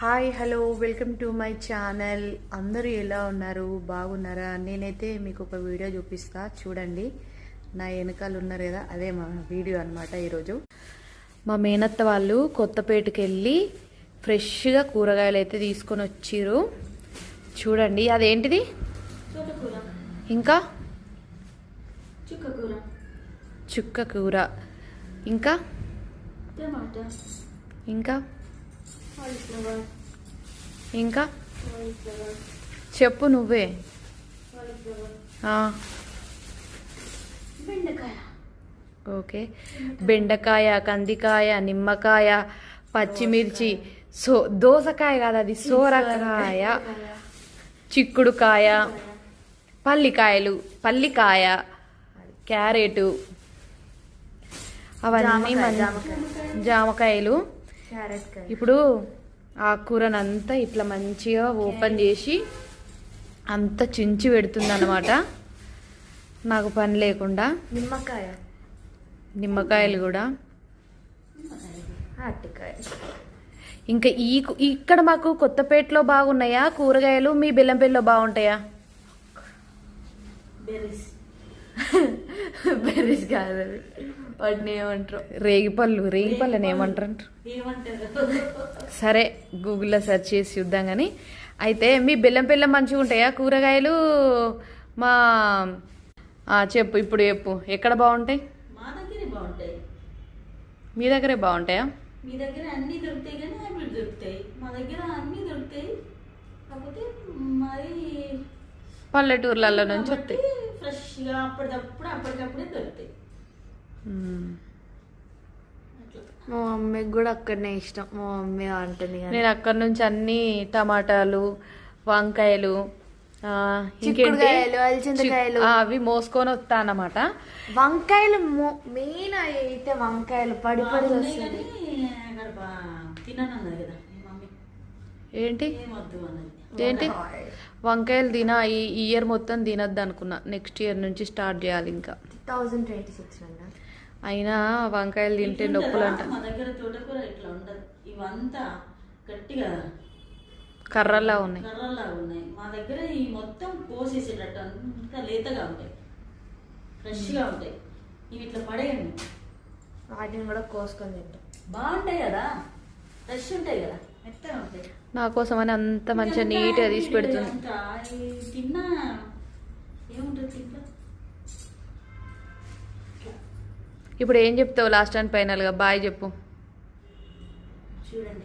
Hi hello welcome to my channel. అందరూ ఎలా ఉన్నారు? బాగున్నారా? నేనైతే మీకు ఒక వీడియో చూపిస్తా, చూడండి. నా వెనకాల ఉన్నారు కదా, అదే మా వీడియో అనమాట. ఈరోజు మా మేనత్త వాళ్ళు కొత్తపేటకి వెళ్ళి ఫ్రెష్గా కూరగాయలు అయితే తీసుకొని వచ్చిర్రు. చూడండి, అదేంటిది? ఇంకా చుక్క కూర, ఇంకా ఇంకా ఇంకా చెప్పు నువ్వే. ఓకే, బెండకాయ, కందికాయ, నిమ్మకాయ, పచ్చిమిర్చి, దోసకాయ కాదు, అది సోరకాయ, చిక్కుడుకాయ, పల్లికాయ, క్యారెట్, అవన్నీ జామకాయలు. ఇప్పుడు ఆ కూరనంతా ఇట్లా మంచిగా ఓపెన్ చేసి అంతా చించి పెడుతుంది అనమాట, నాకు పని లేకుండా. నిమ్మకాయలు కూడా, ఇంకా ఇక్కడ మాకు కొత్తపేటలో బాగున్నాయా కూరగాయలు? మీ బెల్లంపల్లిలో బాగుంటాయా? బెర్రీస్ కాదు, వాటిని ఏమంటారు? రేగిపళ్ళని ఏమంటారు? సరే, గూగుల్లో సెర్చ్ చేసి చూద్దాం. కానీ అయితే మీ బెల్లంపల్లి మంచిగా ఉంటాయా కూరగాయలు? మా చెప్పు, ఇప్పుడు చెప్పు, ఎక్కడ బాగుంటాయి? మీ దగ్గరే బాగుంటాయా? మీ దగ్గర అన్ని దొరుకుతాయి కానీ హైబ్రిడ్ దొరుకుతాయి, మా దగ్గర అన్ని దొరుకుతాయి. కాకపోతే మరి పల్లెటూర్లలో నుంచి వస్తాయి, ఫ్రెష్గా అప్పటికప్పుడే దొరుకుతాయి. మా మమ్మీకి కూడా అక్కడనే ఇష్టం. మా మమ్మీ అంటుంది, నేను అక్కడ నుంచి అన్ని టమాటాలు, వంకాయలు, చిక్కుడుకాయలు, అలచింతకాయలు అవి మోసుకొని వస్తా అన్నమాట. వంకాయలు మెయిన్ అయితే వంకాయలు పడి వస్తుంది. ఏంటి వంకాయలు ఈ ఇయర్ మొత్తం తినద్దు అనుకున్నా, నెక్స్ట్ ఇయర్ నుంచి స్టార్ట్ చేయాలి. ఇంకా 2026 అయినా వంకాయలు తింటే నొప్పులు అంట. మా దగ్గర తోటకూర ఇట్లా ఉండదు, ఇవంతా గట్టిగా కర్రల్లా ఉన్నాయి. మా దగ్గర ఈ మొత్తం కోసేసేటట్టు అంతా లేతగా ఉంటాయి, ఫ్రెష్గా ఉంటాయి. ఇవి ఇట్లా పడేయండి, వాటిని కూడా కోసుకొని తింటాం. బాగుంటాయి కదా, ఫ్రెష్ ఉంటాయి కదా, మెత్తగా ఉంటాయి. నా కోసం అని అంత మంచిగా నీట్గా తీసి పెడుతుంది. తిన్నా ఏముంటుంది తింటా. ఇప్పుడు ఏం చెప్తావు లాస్ట్ అండ్ ఫైనల్గా? బాయ్ చెప్పు. చూడండి,